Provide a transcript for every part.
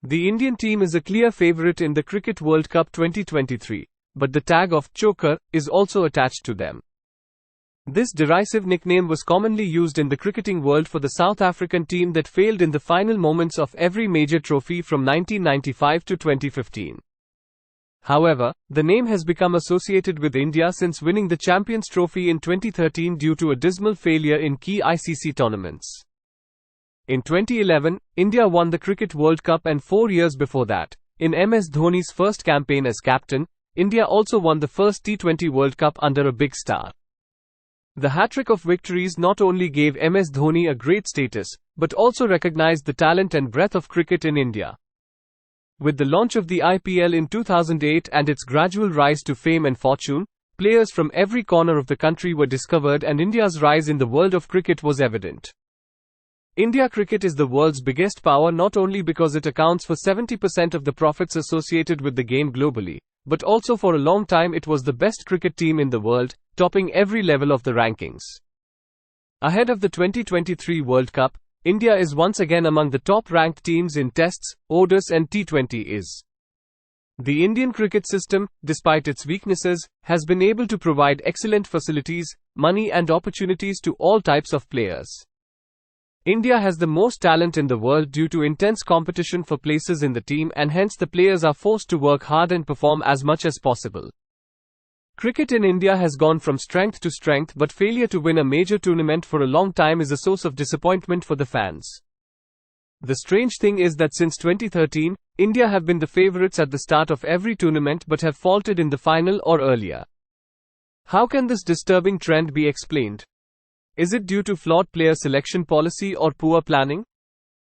The Indian team is a clear favourite in the Cricket World Cup 2023, but the tag of "CHOKAR" is also attached to them. This derisive nickname was commonly used in the cricketing world for the South African team that failed in the final moments of every major trophy from 1995 to 2015. However, the name has become associated with India since winning the Champions Trophy in 2013 due to a dismal failure in key ICC tournaments. In 2011, India won the Cricket World Cup, and 4 years before that, in MS Dhoni's first campaign as captain, India also won the first T20 World Cup under a big star. The hat-trick of victories not only gave MS Dhoni a great status, but also recognized the talent and breadth of cricket in India. With the launch of the IPL in 2008 and its gradual rise to fame and fortune, players from every corner of the country were discovered, and India's rise in the world of cricket was evident. India cricket is the world's biggest power not only because it accounts for 70% of the profits associated with the game globally, but also for a long time it was the best cricket team in the world, topping every level of the rankings. Ahead of the 2023 World Cup, India is once again among the top-ranked teams in Tests, ODIs and T20s. The Indian cricket system, despite its weaknesses, has been able to provide excellent facilities, money and opportunities to all types of players. India has the most talent in the world due to intense competition for places in the team, and hence the players are forced to work hard and perform as much as possible. Cricket in India has gone from strength to strength, but failure to win a major tournament for a long time is a source of disappointment for the fans. The strange thing is that since 2013, India have been the favourites at the start of every tournament but have faltered in the final or earlier. How can this disturbing trend be explained? Is it due to flawed player selection policy or poor planning?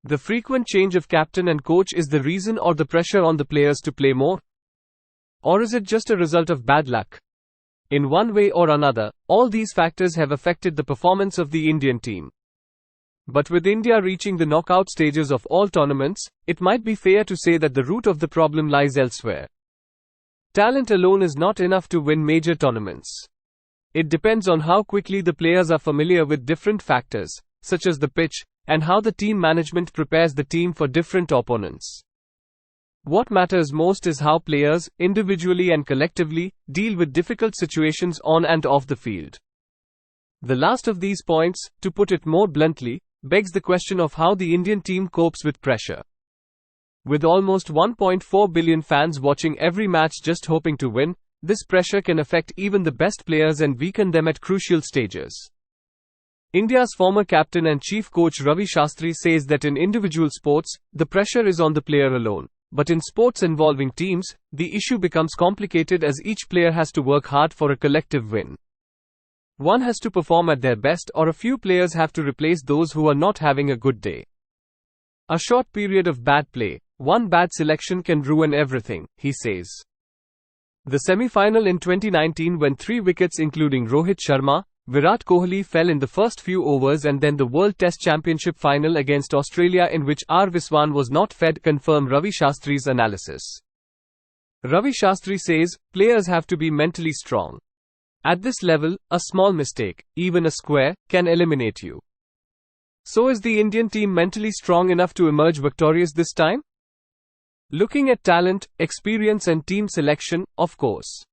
The frequent change of captain and coach is the reason, or the pressure on the players to play more? Or is it just a result of bad luck? In one way or another, all these factors have affected the performance of the Indian team. But with India reaching the knockout stages of all tournaments, it might be fair to say that the root of the problem lies elsewhere. Talent alone is not enough to win major tournaments. It depends on how quickly the players are familiar with different factors, such as the pitch, and how the team management prepares the team for different opponents. What matters most is how players, individually and collectively, deal with difficult situations on and off the field. The last of these points, to put it more bluntly, begs the question of how the Indian team copes with pressure. With almost 1.4 billion fans watching every match just hoping to win, this pressure can affect even the best players and weaken them at crucial stages. India's former captain and chief coach Ravi Shastri says that in individual sports, the pressure is on the player alone. But in sports involving teams, the issue becomes complicated as each player has to work hard for a collective win. One has to perform at their best, or a few players have to replace those who are not having a good day. A short period of bad play, one bad selection can ruin everything, he says. The semi-final in 2019, when 3 wickets including Rohit Sharma, Virat Kohli fell in the first few overs, and then the World Test Championship final against Australia in which R. Viswan was not fed, confirm Ravi Shastri's analysis. Ravi Shastri says, players have to be mentally strong. At this level, a small mistake, even a square, can eliminate you. So is the Indian team mentally strong enough to emerge victorious this time? Looking at talent, experience and team selection, of course.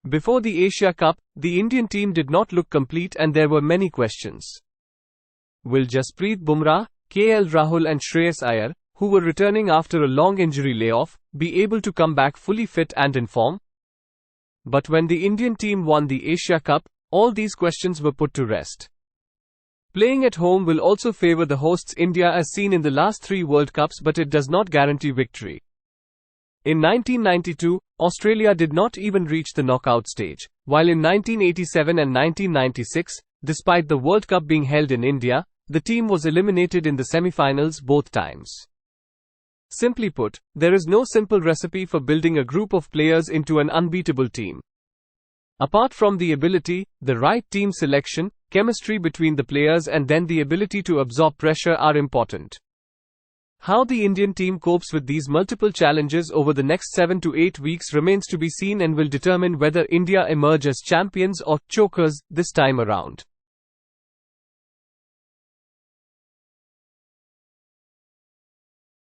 Before the Asia Cup, the Indian team did not look complete and there were many questions. Will Jasprit Bumrah, KL Rahul and Shreyas Iyer, who were returning after a long injury layoff, be able to come back fully fit and in form? But when the Indian team won the Asia Cup, all these questions were put to rest. Playing at home will also favour the hosts India as seen in the last 3 World Cups, but it does not guarantee victory. In 1992, Australia did not even reach the knockout stage, while in 1987 and 1996, despite the World Cup being held in India, the team was eliminated in the semi-finals both times. Simply put, there is no simple recipe for building a group of players into an unbeatable team. Apart from the ability, the right team selection, chemistry between the players and then the ability to absorb pressure are important. How the Indian team copes with these multiple challenges over the next 7 to 8 weeks remains to be seen and will determine whether India emerge as champions or chokers this time around.